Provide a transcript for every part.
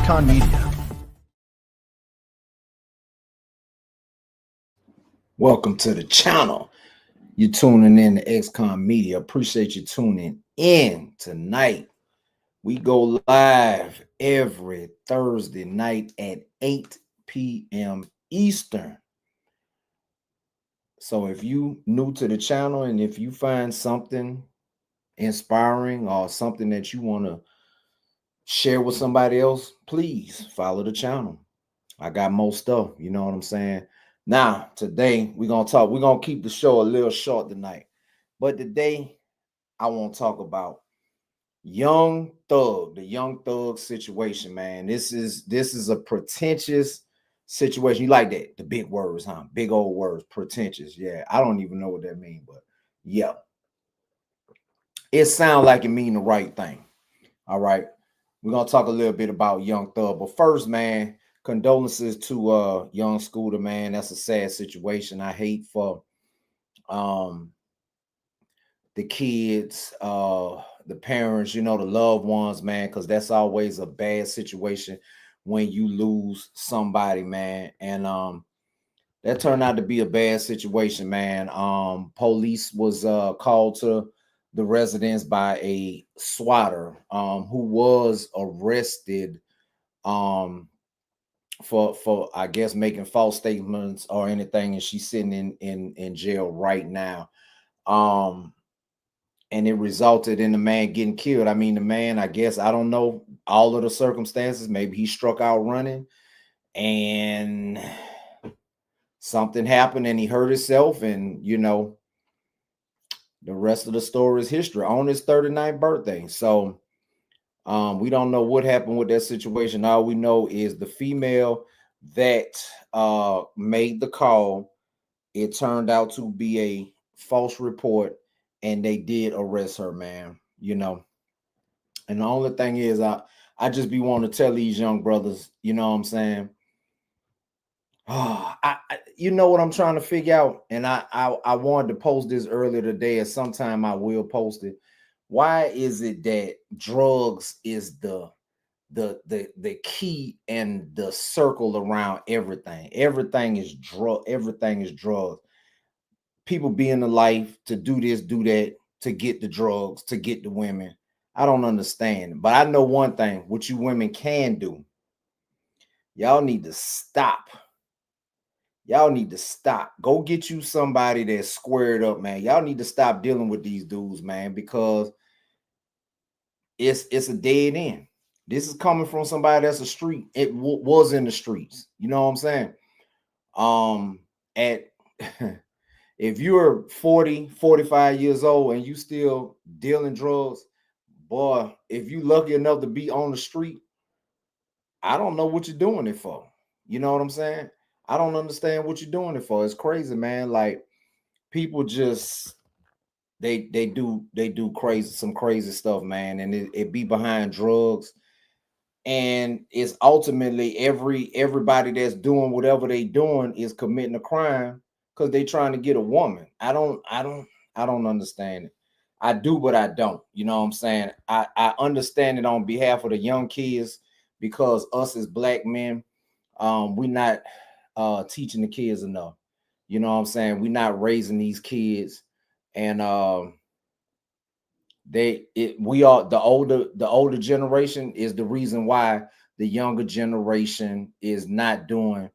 XconMedia. Welcome to the channel. You're tuning in to XconMedia. Appreciate you tuning in tonight. We go live every Thursday night at 8 p.m. Eastern. So if you new to the channel and if you find something inspiring or something that you want to share with somebody else, please follow the channel. I got more stuff, you know what I'm saying? Now, today we're gonna keep the show a little short tonight. But today I want to talk about Young Thug, the Young Thug situation, man. This is a pretentious situation. You like that? The big words, huh? Big old words, pretentious. Yeah, I don't even know what that means, but yeah. It sounds like it mean the right thing. All right. We're gonna talk a little bit about Young Thug, but first, man, condolences to young Scooter, man. That's a sad situation. I hate for the kids, the parents, the loved ones, man, because that's always a bad situation when you lose somebody, man. And that turned out to be a bad situation, man. Police was called to the residence by a swatter who was arrested for I guess making false statements or anything, and she's sitting in jail right now. And it resulted in the man getting killed. I mean, the man, I guess, I don't know all of the circumstances. Maybe he struck out running and something happened and he hurt himself, and the rest of the story is history on his 39th birthday. So we don't know what happened with that situation. All we know is the female that made the call, it turned out to be a false report, and they did arrest her, man. And the only thing is, I just be wanting to tell these young brothers, you know what I'm saying? Oh, you know what I'm trying to figure out, and I wanted to post this earlier today, and sometime I will post it. Why is it that drugs is the key and the circle around everything? Everything is drug. Everything is drugs. People be in the life to do this, do that, to get the drugs, to get the women. I don't understand. But I know one thing, what you women can do. Y'all need to stop. Y'all need to stop. Go get you somebody that's squared up, man. Y'all need to stop dealing with these dudes, man, because it's a dead end. This is coming from somebody that's a street. It was in the streets. You know what I'm saying? At if you're 40, 45 years old and you still dealing drugs, boy, if you lucky enough to be on the street, I don't know what you're doing it for. You know what I'm saying? I don't understand what you're doing it for. It's crazy, man. Like people just they do some crazy stuff, man, and it be behind drugs. And it's ultimately everybody that's doing whatever they doing is committing a crime because they trying to get a woman. I don't understand it. I do, but I don't. You know what I'm saying? I understand it on behalf of the young kids, because us as black men, we not teaching the kids enough. You know what I'm saying? We're not raising these kids, and we are the older generation is the reason why the younger generation is not doing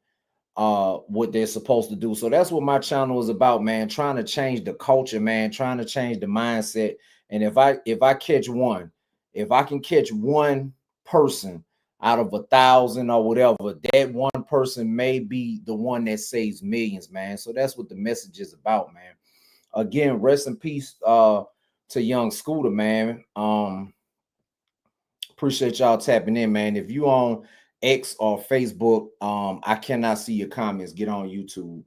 what they're supposed to do. So that's what my channel is about, man, trying to change the culture, man, trying to change the mindset. And if I catch one, if I can catch one person out of 1,000 or whatever, that one person may be the one that saves millions, man. So that's what the message is about, man. Again, rest in peace to young Scooter, man. Appreciate y'all tapping in, man. If you on X or Facebook, I cannot see your comments. Get on YouTube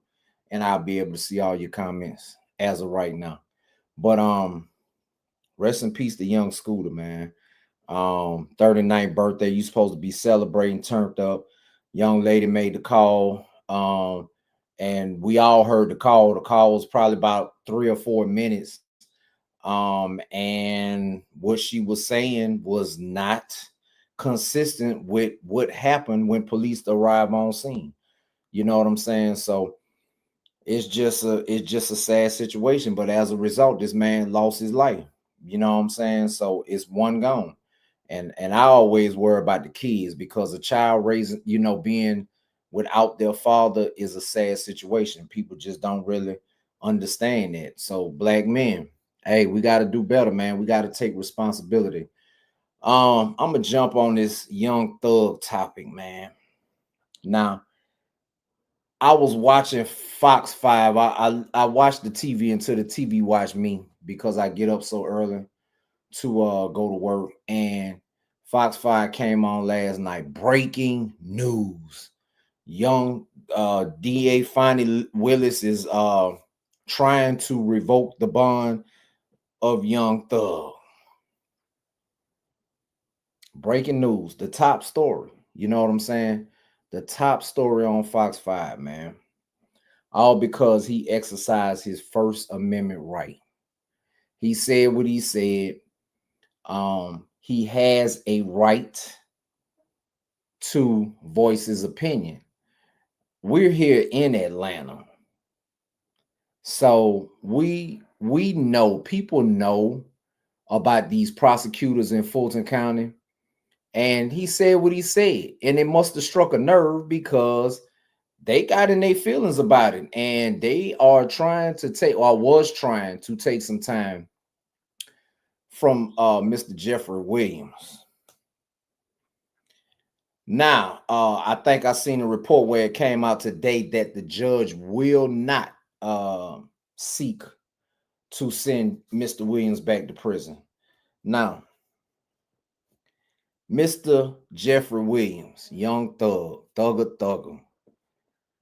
and I'll be able to see all your comments as of right now. But rest in peace to young Scooter, man. 39th birthday. You supposed to be celebrating, turned up. Young lady made the call. And we all heard the call. The call was probably about 3 or 4 minutes. And what she was saying was not consistent with what happened when police arrive on scene. You know what I'm saying? So it's just a sad situation. But as a result, this man lost his life. You know what I'm saying? So it's one gone. And I always worry about the kids because a child raising, being without their father is a sad situation. People just don't really understand that. So black men, hey, we got to do better, man. We got to take responsibility. I'm gonna jump on this young thug topic, man. Now, I was watching Fox 5. I watched the TV until the TV watched me because I get up so early to go to work. And Fox 5 came on last night. Breaking news. Young DA Fonnie Willis is trying to revoke the bond of Young Thug. Breaking news, the top story. You know what I'm saying? The top story on Fox 5, man. All because he exercised his First Amendment right. He said what he said. He has a right to voice his opinion. We're here in Atlanta. So we know, people know about these prosecutors in Fulton County. And he said what he said. And it must have struck a nerve because they got in their feelings about it. And they are trying to take, or was trying to take some time from Mr. Jeffrey Williams. Now, I think I seen a report where it came out today that the judge will not seek to send Mr. Williams back to prison. Now, Mr. Jeffrey Williams, young thug, thugger,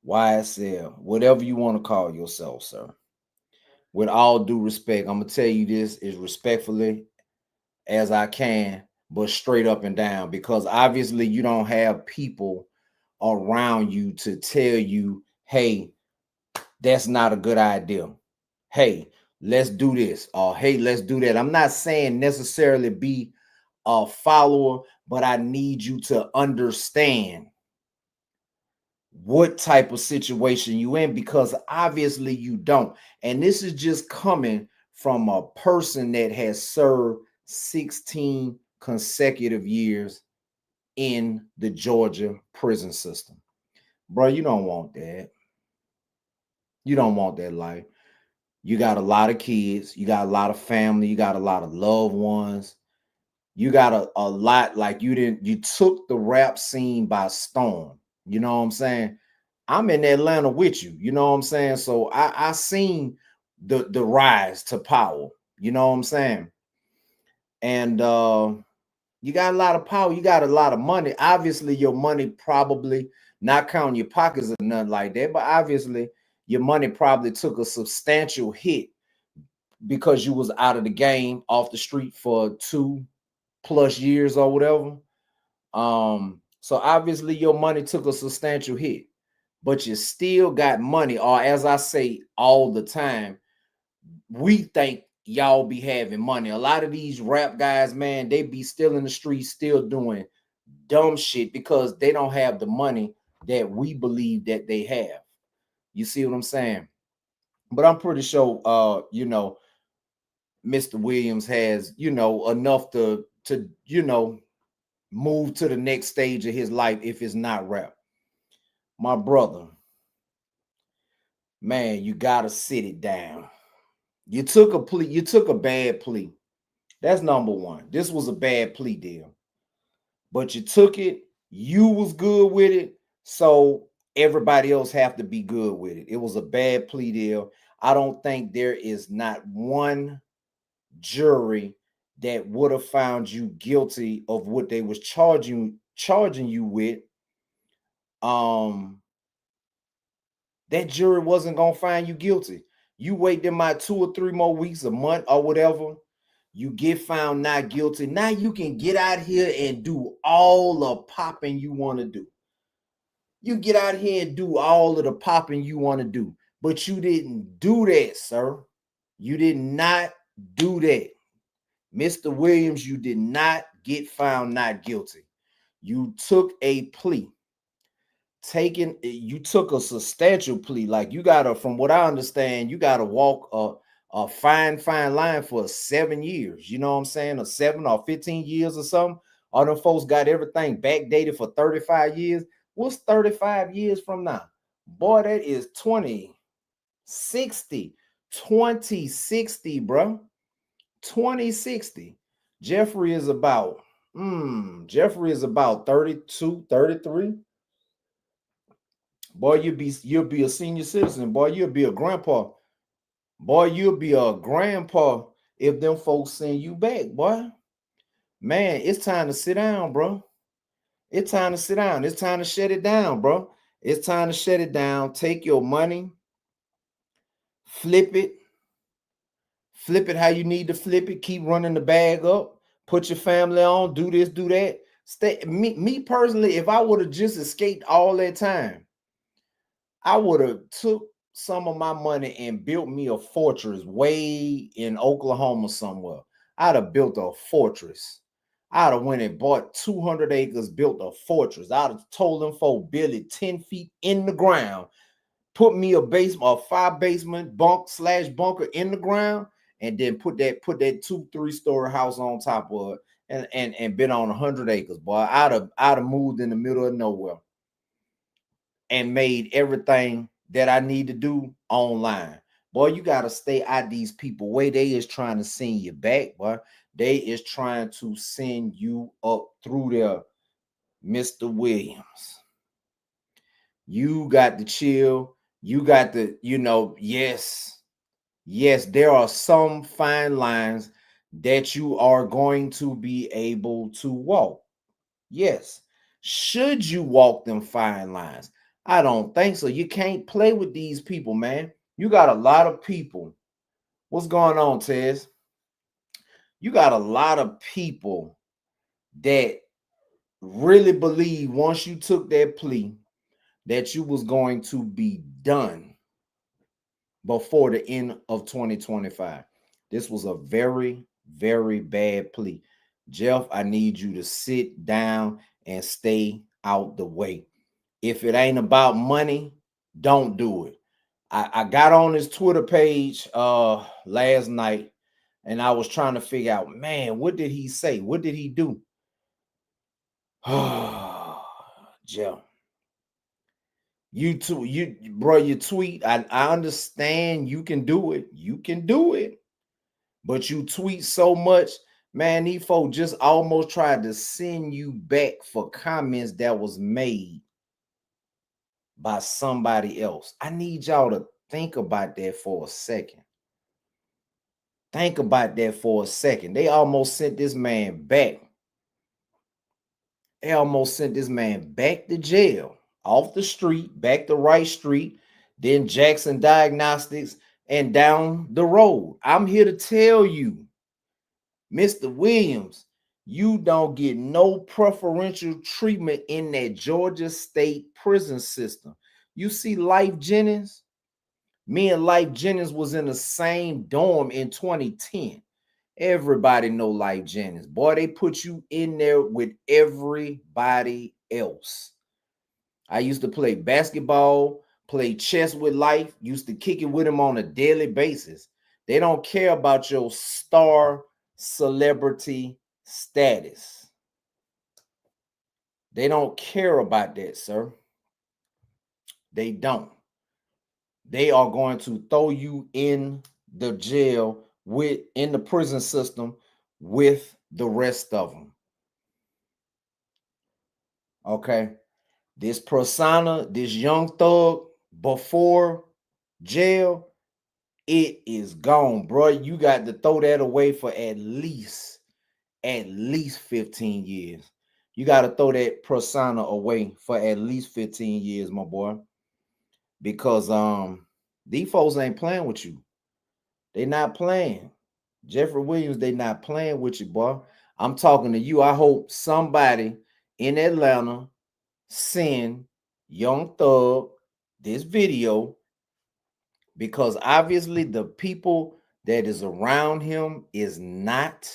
YSL, whatever you want to call yourself, sir. With all due respect, I'm going to tell you this as respectfully as I can, but straight up and down, because obviously you don't have people around you to tell you, hey, that's not a good idea. Hey, let's do this. Or hey, let's do that. I'm not saying necessarily be a follower, but I need you to understand what type of situation you in, because obviously you don't. And this is just coming from a person that has served 16 consecutive years in the Georgia prison system. Bro, you don't want that. You don't want that life. You got a lot of kids, you got a lot of family, you got a lot of loved ones. You got a lot, like you took the rap scene by storm. You know what I'm saying? I'm in Atlanta with you. You know what I'm saying? So I seen the rise to power. You know what I'm saying? And you got a lot of power. You got a lot of money. Obviously, your money probably, not counting your pockets or nothing like that, but obviously your money probably took a substantial hit because you was out of the game, off the street for 2+ years or whatever. So obviously your money took a substantial hit, but you still got money. Or as I say all the time, we think y'all be having money. A lot of these rap guys, man, they be still in the streets, still doing dumb shit because they don't have the money that we believe that they have. You see what I'm saying? But I'm pretty sure Mr. Williams has, enough to move to the next stage of his life if it's not rap. My brother, man, you gotta sit it down. You took a plea, you took a bad plea. That's number one. This was a bad plea deal. But you took it, you was good with it, so everybody else have to be good with it. It was a bad plea deal. I don't think there is not one jury that would have found you guilty of what they was charging you with. That jury wasn't gonna find you guilty. You wait them out 2 or 3 more weeks, a month or whatever, you get found not guilty. Now you can get out here and do all the popping you want to do. You get out here and do all of the popping you want to do, but you didn't do that, sir. You did not do that. Mr. Williams, you did not get found not guilty. You took a plea. You took a substantial plea. Like you gotta, from what I understand, you gotta walk a fine line for 7 years. You know what I'm saying? Or 7 or 15 years or something. All them folks got everything backdated for 35 years. What's 35 years from now? Boy, that is 2060. 2060, bro. 2060. Jeffrey is about Jeffrey is about 32, 33. Boy, you'll be a senior citizen. Boy, you'll be a grandpa. Boy, you'll be a grandpa if them folks send you back, boy. Man, it's time to sit down, bro. It's time to sit down. It's time to shut it down, bro. It's time to shut it down. Take your money, flip it, flip it how you need to flip it. Keep running the bag up. Put your family on. Do this, do that. Stay. Me personally, if I would have just escaped all that time, I would have took some of my money and built me a fortress way in Oklahoma somewhere. I'd have built a fortress. I'd have went and bought 200 acres, built a fortress. I'd have told them folk build it 10 feet in the ground, put me a basement, a 5-basement bunker in the ground, and then put that 2-3 story house on top of it, and been on 100 acres, boy. I'd have moved in the middle of nowhere and made everything that I need to do online. Boy, you got to stay out these people way. They is trying to send you back, boy. They is trying to send you up through there, Mr. Williams. You got to chill. You got to, yes, there are some fine lines that you are going to be able to walk. Yes. Should you walk them fine lines? I don't think so. You can't play with these people, man. You got a lot of people. What's going on, Tez? You got a lot of people that really believe once you took that plea that you was going to be done before the end of 2025. This was a very, very bad plea. Jeff, I need you to sit down and stay out the way. If it ain't about money, don't do it. I got on his Twitter page last night and I was trying to figure out, man, what did he say? What did he do? Jeff, you tweet. I understand you can do it. You can do it. But you tweet so much, man, these folks just almost tried to send you back for comments that was made by somebody else. I need y'all to think about that for a second. Think about that for a second. They almost sent this man back. They almost sent this man back to jail, off the street, back to Rice Street, then Jackson Diagnostics, and down the road. I'm here to tell you, Mr. Williams, you don't get no preferential treatment in that Georgia State prison system. You see Life Jennings? Me and Life Jennings was in the same dorm in 2010. Everybody know Life Jennings. Boy, they put you in there with everybody else. I used to play basketball, play chess with Life, used to kick it with him on a daily basis. They don't care about your star celebrity status. They don't care about that, sir. They don't. They are going to throw you in the jail in the prison system with the rest of them. Okay. This persona, this young thug before jail, it is gone, bro. You got to throw that away for at least 15 years. You got to throw that persona away for at least 15 years, my boy. Because these folks ain't playing with you. They not playing. Jeffrey Williams, they not playing with you, boy. I'm talking to you. I hope somebody in Atlanta send Young Thug this video, because obviously the people that is around him is not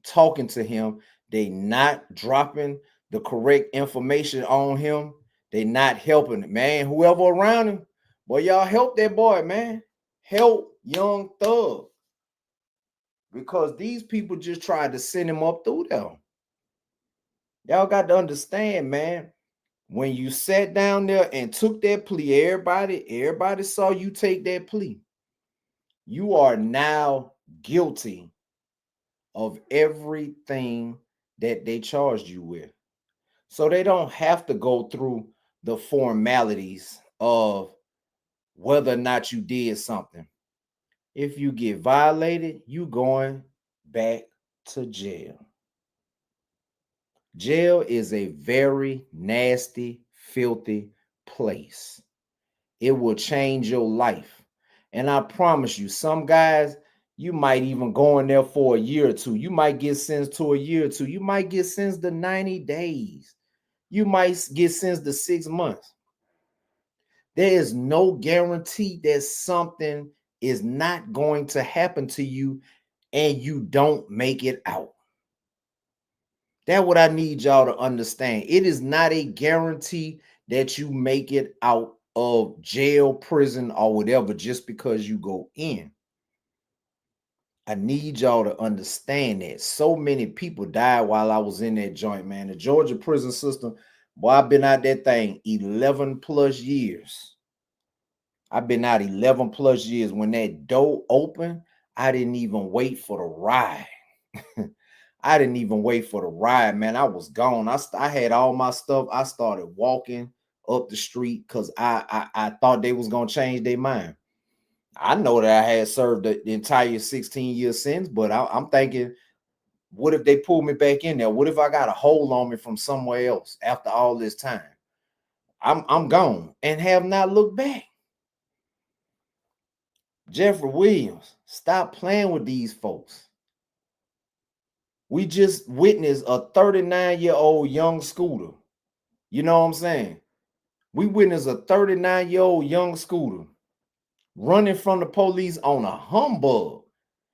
talking to him. They not dropping the correct information on him, they not helping it, man. Whoever around him, boy, y'all help that boy, man. Help young Thug. Because these people just tried to send him up through there. Y'all got to understand, man. When you sat down there and took that plea, everybody saw you take that plea. You are now guilty of everything that they charged you with. So they don't have to go through the formalities of whether or not you did something. If you get violated, you going back to jail. Jail is a very nasty, filthy place. It will change your life. And I promise you, some guys, you might even go in there for a year or two. You might get sentenced to a year or two. You might get sentenced to 90 days. You might get sentenced to 6 months. There is no guarantee that something is not going to happen to you and you don't make it out. That's what I need y'all to understand. It is not a guarantee that you make it out of jail, prison, or whatever just because you go in. I need y'all to understand that. So many people died while I was in that joint, man. The Georgia prison system, boy, I've been out that thing 11 plus years. I've been out 11 plus years. When that door opened, I didn't even wait for the ride. I didn't even wait for the ride, man. I was gone. I had all my stuff. I started walking up the street because I thought they was gonna change their mind. I know that I had served the entire 16-year sentence, but I'm thinking, what if they pull me back in there? What if I got a hold on me from somewhere else after all this time? I'm gone and have not looked back. Jeffrey Williams, stop playing with these folks. We just witnessed a 39-year-old young scooter. You know what I'm saying? We witnessed a 39-year-old young scooter running from the police on a humbug.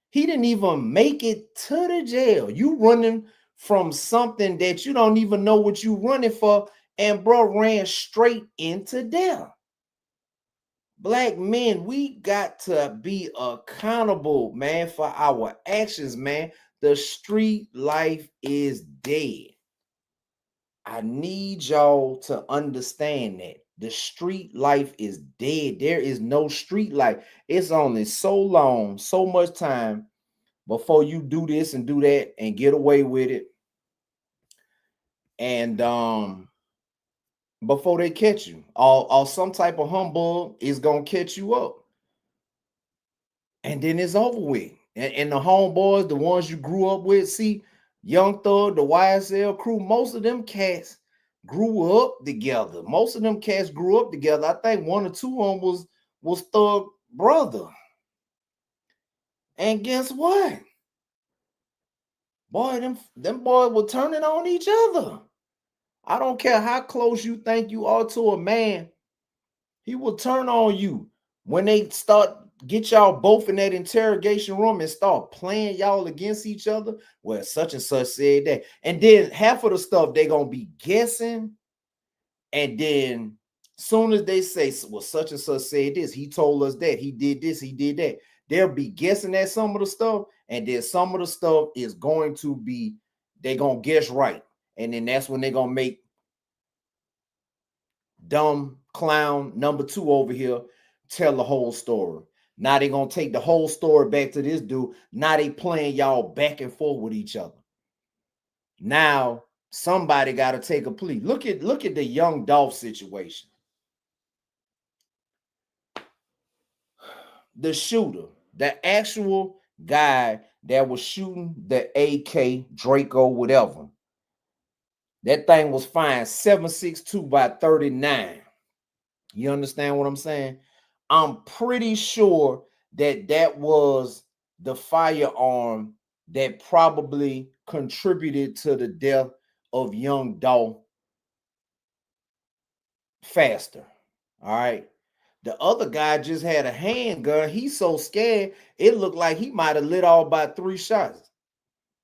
He didn't even make it to the jail. You running from something that you don't even know what you running for, and bro ran straight into death. Black men, we got to be accountable, man, for our actions, man. The street life is dead. I need y'all to understand that. The street life is dead. There is no street life. It's only so long, so much time before you do this and do that and get away with it. And before they catch you, or some type of humbug is gonna catch you up. And then it's over with. And the homeboys, the ones you grew up with, see, Young Thug, the YSL crew, most of them cats grew up together. Most of them cats grew up together. I think one or two of them was Thug brother. And guess what? Boy, them boys were turning on each other. I don't care how close you think you are to a man, he will turn on you when they start get y'all both in that interrogation room and start playing y'all against each other. Well, such and such said that, and then half of the stuff they gonna be guessing, and then soon as they say, well, such and such said this, he told us that, he did this, he did that, they'll be guessing at some of the stuff, and then some of the stuff is going to be, they gonna guess right, and then that's when they're gonna make dumb clown number two over here tell the whole story. Now they gonna take the whole story back to this dude. Now they playing y'all back and forth with each other. Now somebody got to take a plea. Look at the Young Dolph situation. The shooter, the actual guy that was shooting the AK Draco, whatever. That thing was fined 762 by 39. You understand what I'm saying? I'm pretty sure that that was the firearm that probably contributed to the death of young Dolph faster. All right. The other guy just had a handgun. He's so scared, it looked like he might have lit off about 3 shots.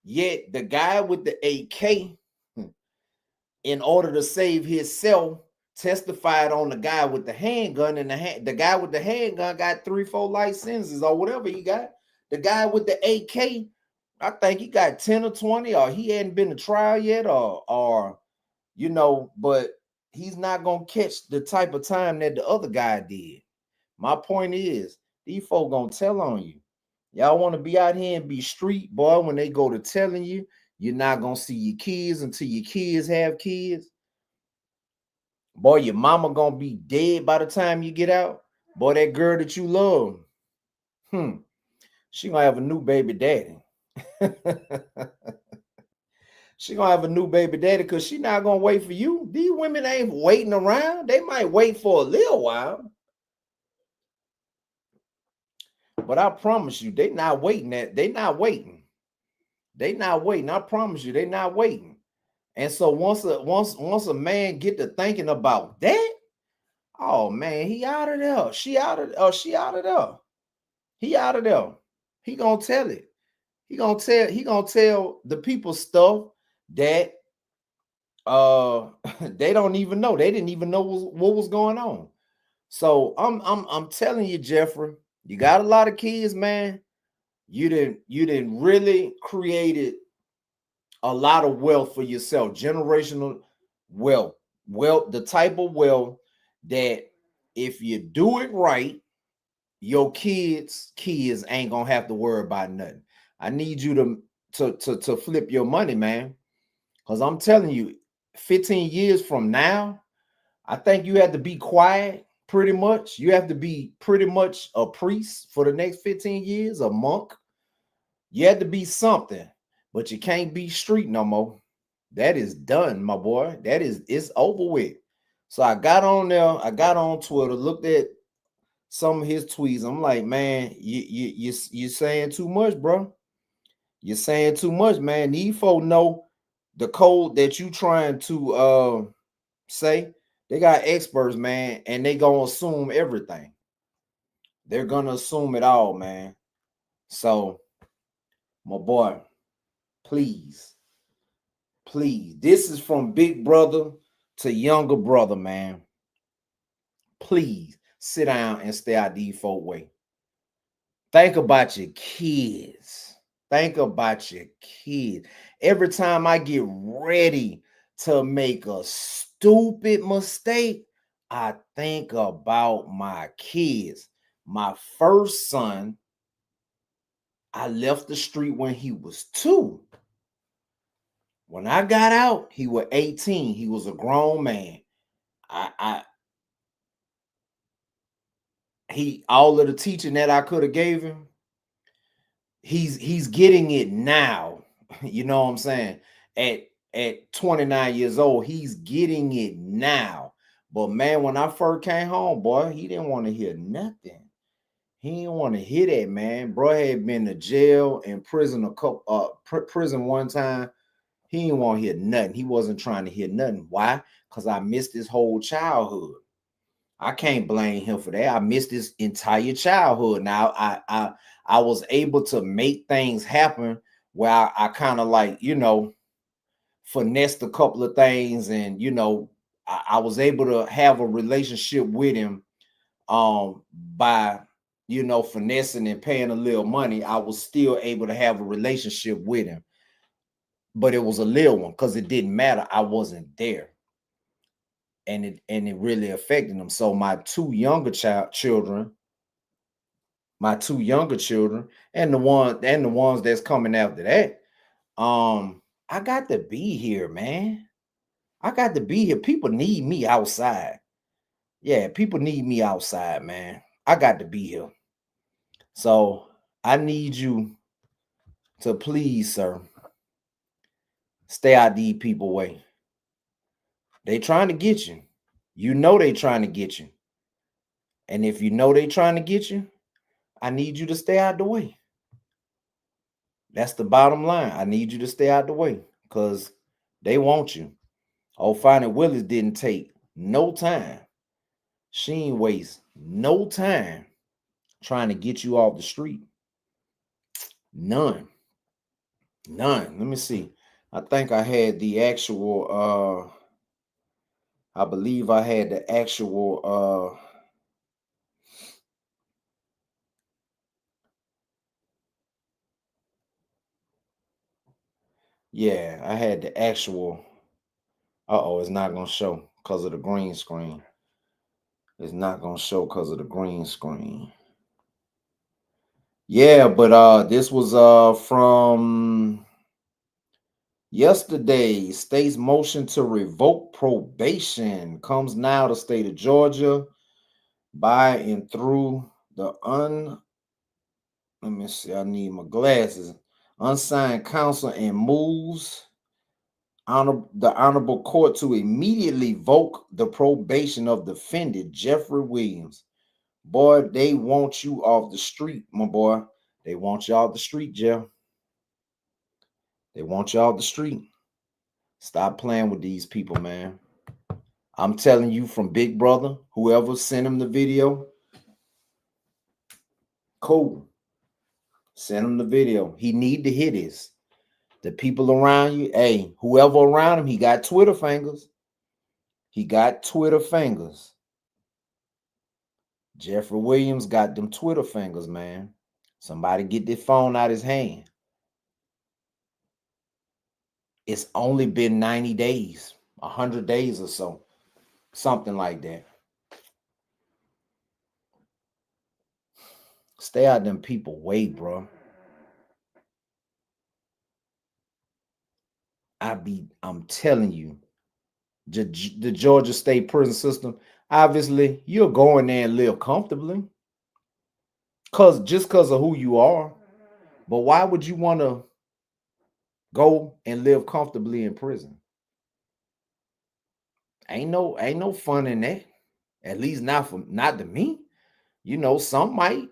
Yet the guy with the AK, in order to save himself, testified on the guy with the handgun, and the guy with the handgun got 3-4 life sentences or whatever he got. The guy with the AK, I think he got 10 or 20, or he hadn't been to trial yet, or but he's not gonna catch the type of time that the other guy did. My point is, these folk gonna tell on you. Y'all want to be out here and be street, boy. When they go to telling you, you're not gonna see your kids until your kids have kids. Boy, your mama gonna be dead by the time you get out. Boy, that girl that you love, she gonna have a new baby daddy. She gonna have a new baby daddy because she not gonna wait for you. These women ain't waiting around. They might wait for a little while, but I promise you, they not waiting. They not waiting. They not waiting. I promise you, they not waiting. And so once a man get to thinking about that, oh man, he out of there. She out of there. He out of there. He gonna tell it. He gonna tell the people stuff that they don't even know. They didn't even know what was going on. So I'm telling you, Jeffrey, you got a lot of kids, man. You didn't really created a lot of wealth for yourself, generational wealth, the type of wealth that if you do it right, your kids ain't gonna have to worry about nothing. I need you to flip your money, man, because I'm telling you, 15 years from now, I think you have to be quiet pretty much. You have to be pretty much a priest for the next 15 years, a monk. You have to be something, but you can't be street no more. That is done, my boy. It's over with. So I got on there, I got on Twitter, looked at some of his tweets. I'm like, man, you saying too much, bro. You're saying too much, man. These folk know the code that you trying to say. They got experts, man, and they gonna assume everything. They're gonna assume it all, man. So, my boy, please, this is from big brother to younger brother, man. Please sit down and stay out these folk way. Think about your kids. Think about your kids. Every time I get ready to make a stupid mistake, I think about my kids. My first son, I left the street when he was 2. When I got out, he was 18. He was a grown man. He all of the teaching that I could have gave him, he's getting it now. You know what I'm saying? At 29 years old, he's getting it now. But man, when I first came home, boy, he didn't want to hear nothing. He didn't want to hear that, man. Bro had been to jail and prison prison one time. He didn't want to hear nothing. He wasn't trying to hear nothing. Why? Because I missed his whole childhood. I can't blame him for that. I missed his entire childhood. Now I was able to make things happen where I kind of like, finessed a couple of things, and I was able to have a relationship with him by finessing and paying a little money. I was still able to have a relationship with him, but it was a little one because it didn't matter. I wasn't there. And it really affected them. So my two younger children, and the ones that's coming after that, I got to be here, man. I got to be here. People need me outside. Yeah, people need me outside, man. I got to be here. So I need you to please, sir, stay out these people way. They trying to get you. You know they trying to get you. And if you know they trying to get you, I need you to stay out the way. That's the bottom line. I need you to stay out the way because they want you. Oh, Fannie Willis didn't take no time. She ain't waste no time trying to get you off the street. None. Let me see. I think I had the actual I believe I had the actual yeah, I had the actual. Uh-oh, it's not gonna show because of the green screen. It's not gonna show because of the green screen. Yeah, but this was from yesterday. State's motion to revoke probation comes now to state of Georgia by and through the let me see, I need my glasses. Unsigned counsel and moves the honorable court to immediately revoke the probation of defendant Jeffrey Williams. Boy, they want you off the street, my boy. They want you off the street, Jeff. They want you off the street. Stop playing with these people, man. I'm telling you from Big Brother, whoever sent him the video, cool. Send him the video. He need to hear this. The people around you, hey, whoever around him, he got Twitter fingers. He got Twitter fingers. Jeffrey Williams got them Twitter fingers, man. Somebody get this phone out his hand. It's only been 90 days, 100 days or so. Something like that. Stay out them people way, bro. I'm telling you, the Georgia State prison system, obviously, you're going there and live comfortably. Just because of who you are. But why would you want to go and live comfortably in prison? Ain't no fun in that. At least not to me. You know, some might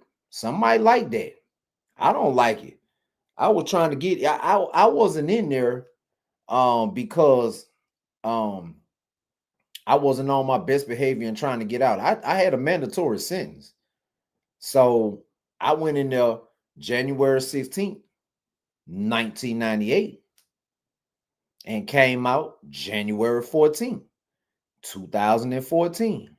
like that. I don't like it. I was trying to get I wasn't in there because um I wasn't on my best behavior and trying to get out. I had a mandatory sentence. So I went in there January 16th, 1998 and came out January 14th, 2014.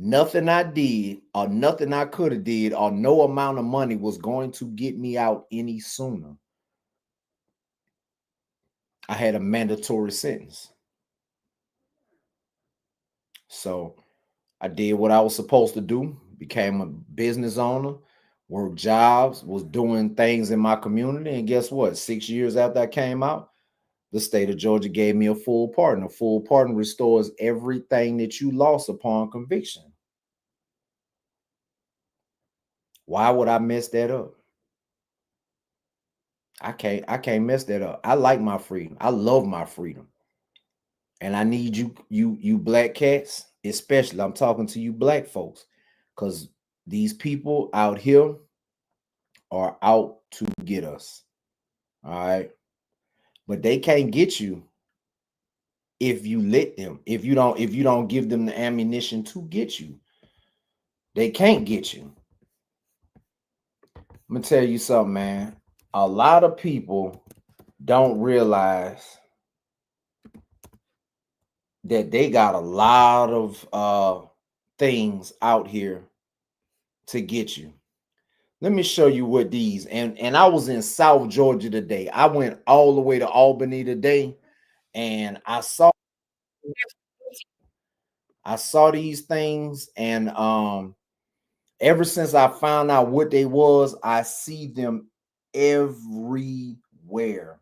Nothing I did or nothing I could have did or no amount of money was going to get me out any sooner. I had a mandatory sentence. So I did what I was supposed to do, became a business owner, worked jobs, was doing things in my community. And guess what? 6 years after I came out, the state of Georgia gave me a full pardon. A full pardon restores everything that you lost upon conviction. Why would I mess that up? I can't mess that up. I like my freedom. I love my freedom. And I need you black cats, especially I'm talking to you black folks, because these people out here are out to get us. All right. But they can't get you if you let them. If you don't give them the ammunition to get you. They can't get you. I'm gonna tell you something, man. A lot of people don't realize that they got a lot of things out here to get you. Let me show you what these and I was in South Georgia today. I went all the way to Albany today and I saw these things and ever since I found out what they was, I see them everywhere.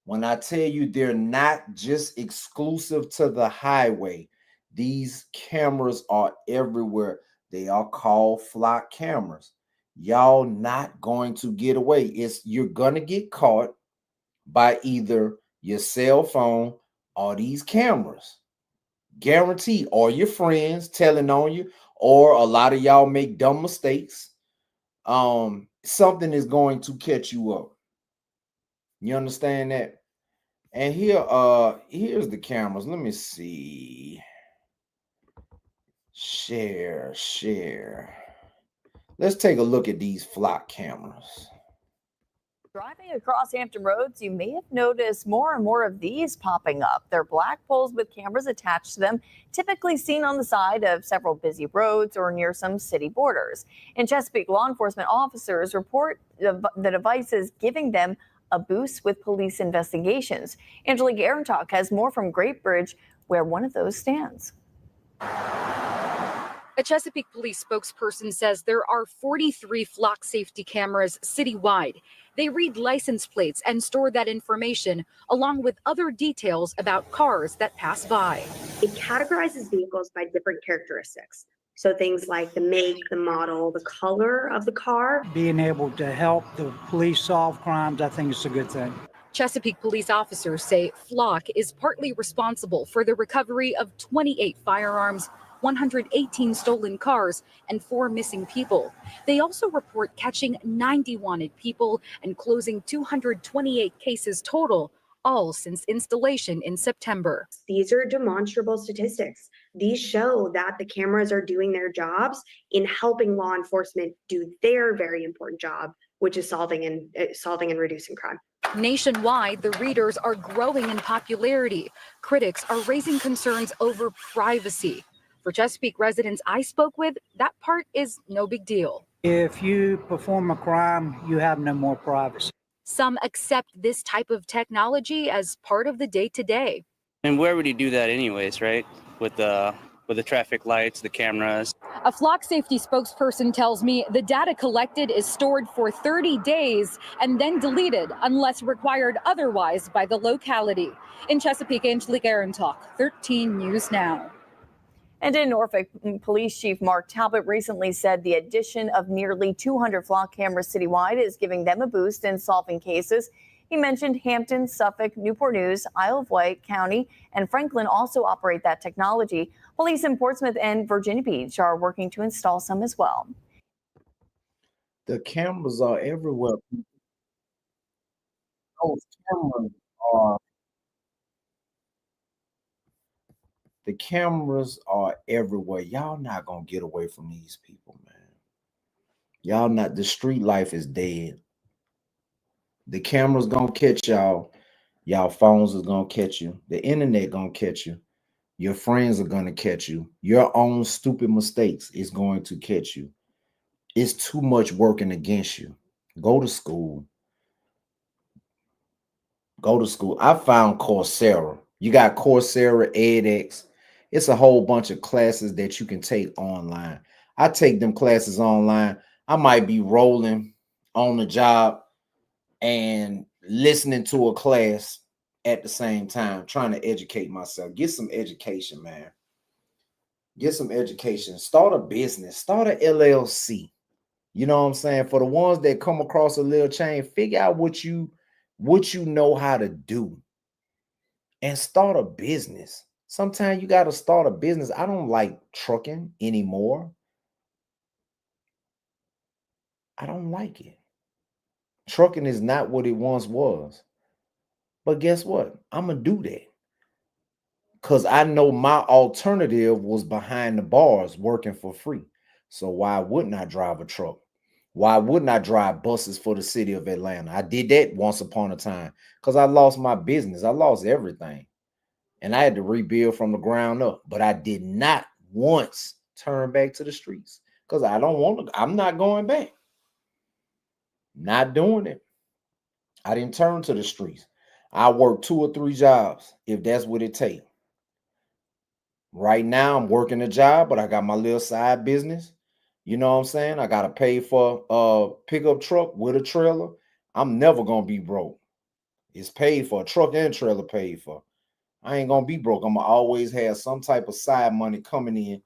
When I tell you they're not just exclusive to the highway, these cameras are everywhere. They are called flock cameras. Y'all not going to get away. You're gonna get caught by either your cell phone or these cameras. Guarantee, or your friends telling on you, or a lot of y'all make dumb mistakes. Something is going to catch you up. You understand that? And here's the cameras. Let me see. Share. Let's take a look at these flock cameras. Driving across Hampton roads, you may have noticed more and more of these popping up. They're black poles with cameras attached to them, typically seen on the side of several busy roads or near some city borders. In Chesapeake, law enforcement officers report the devices giving them a boost with police investigations. Angelique Arentalk has more from Great Bridge, where one of those stands. A Chesapeake police spokesperson says there are 43 flock safety cameras citywide. They read license plates and store that information along with other details about cars that pass by. It categorizes vehicles by different characteristics. So things like the make, the model, the color of the car. Being able to help the police solve crimes, I think it's a good thing. Chesapeake police officers say Flock is partly responsible for the recovery of 28 firearms, 118 stolen cars, and 4 missing people. They also report catching 90 wanted people and closing 228 cases total, all since installation in September. These are demonstrable statistics. These show that the cameras are doing their jobs in helping law enforcement do their very important job, which is solving and reducing crime. Nationwide, the readers are growing in popularity. Critics are raising concerns over privacy. For Chesapeake residents I spoke with, that part is no big deal. If you perform a crime, you have no more privacy. Some accept this type of technology as part of the day-to-day. And where would you do that anyways, right? With the traffic lights, the cameras. A flock safety spokesperson tells me the data collected is stored for 30 days and then deleted unless required otherwise by the locality. In Chesapeake, Angelique Arentalk, 13 News Now. And in Norfolk, Police Chief Mark Talbot recently said the addition of nearly 200 flock cameras citywide is giving them a boost in solving cases. He mentioned Hampton, Suffolk, Newport News, Isle of Wight County, and Franklin also operate that technology. Police in Portsmouth and Virginia Beach are working to install some as well. The cameras are everywhere. Those cameras are The cameras are everywhere. Y'all not gonna get away from these people, man. Y'all not. The street life is dead. The cameras gonna catch y'all. Y'all phones is gonna catch you. The internet gonna catch you. Your friends are gonna catch you. Your own stupid mistakes is going to catch you. It's too much working against you. Go to school. Go to school. I found Coursera. You got Coursera, edX. It's a whole bunch of classes that you can take online. I take them classes online. I might be rolling on the job and listening to a class at the same time, trying to educate myself. Get some education, man. Get some education. Start a business. Start an LLC. You know what I'm saying? For the ones that come across a little change, figure out what you know how to do and start a business. Sometimes you got to start a business. I don't like trucking anymore. I don't like it. Trucking is not what it once was. But guess what? I'm going to do that. Because I know my alternative was behind the bars working for free. So why wouldn't I drive a truck? Why wouldn't I drive buses for the city of Atlanta? I did that once upon a time because I lost my business. I lost everything. And I had to rebuild from the ground up. But I did not once turn back to the streets because I don't want to. I'm not going back. Not doing it. I didn't turn to the streets. I worked 2 or 3 jobs if that's what it takes. Right now, I'm working a job, but I got my little side business. You know what I'm saying? I got to pay for a pickup truck with a trailer. I'm never going to be broke. It's paid for. A truck and trailer paid for. I ain't going to be broke. I'm going to always have some type of side money coming in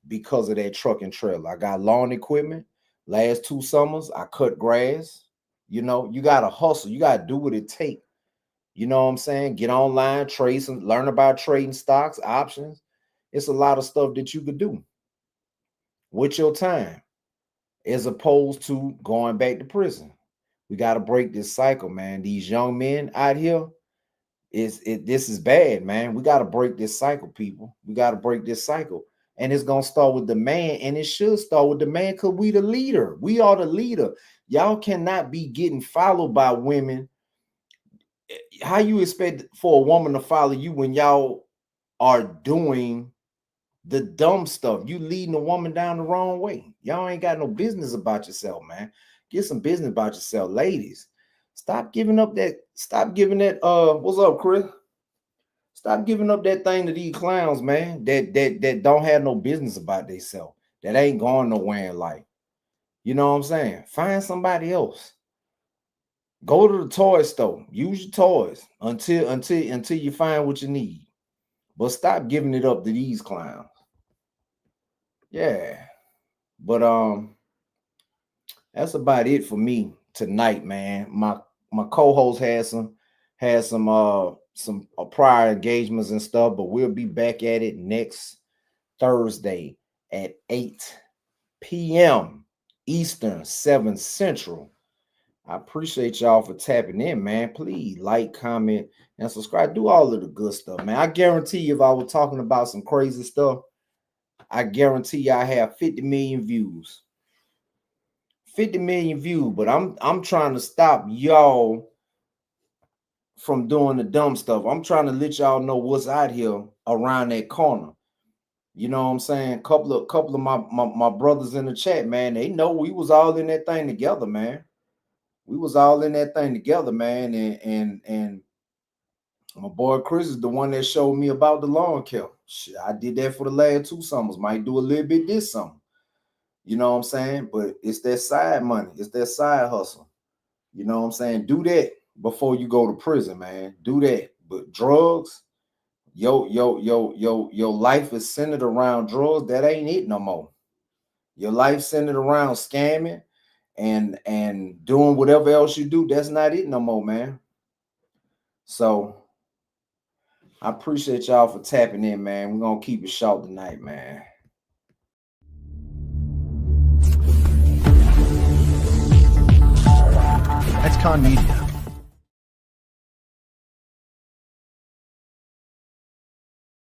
because of that truck and trailer. I got lawn equipment. Last 2 summers, I cut grass. You know, you got to hustle. You got to do what it takes. You know what I'm saying? Get online, trade some, learn about trading stocks, options. It's a lot of stuff that you could do with your time as opposed to going back to prison. We got to break this cycle, man. These young men out here, this is bad, man. We got to break this cycle, people. We got to break this cycle. and it's gonna start with the man, and it should start with the man because we the leader. We are the leader. Y'all cannot be getting followed by women. How you expect for a woman to follow you when y'all are doing the dumb stuff? You leading a woman down the wrong way. Y'all ain't got no business about yourself, man. Get some business about yourself, ladies. Stop giving up that. Stop giving that. What's up, Chris? Stop giving up that thing to these clowns, man. That don't have no business about themselves. That ain't going nowhere in life. You know what I'm saying? Find somebody else. Go to the toy store. Use your toys until you find what you need. But stop giving it up to these clowns. Yeah. But that's about it for me tonight, man. My co-host had some prior engagements and stuff, but we'll be back at it next Thursday at 8 p.m. Eastern, 7 Central. I appreciate y'all for tapping in, man. Please like, comment, and subscribe. Do all of the good stuff, man. I guarantee you, if I was talking about some crazy stuff, I guarantee you I have 50 million views. 50 million views, but I'm trying to stop y'all from doing the dumb stuff. I'm trying to let y'all know what's out here around that corner. You know what I'm saying? Couple of my brothers in the chat, man, they know we was all in that thing together, man. We was all in that thing together, man. And my boy Chris is the one that showed me about the lawn care. Shit, I did that for the last 2 summers. Might do a little bit this summer. You know what I'm saying? But it's that side money. It's that side hustle. You know what I'm saying? Do that before you go to prison, man. Do that. But drugs, your life is centered around drugs. That ain't it no more. Your life centered around scamming and doing whatever else you do. That's not it no more, man. So I appreciate y'all for tapping in, man. We're gonna keep it short tonight, man. XconMedia.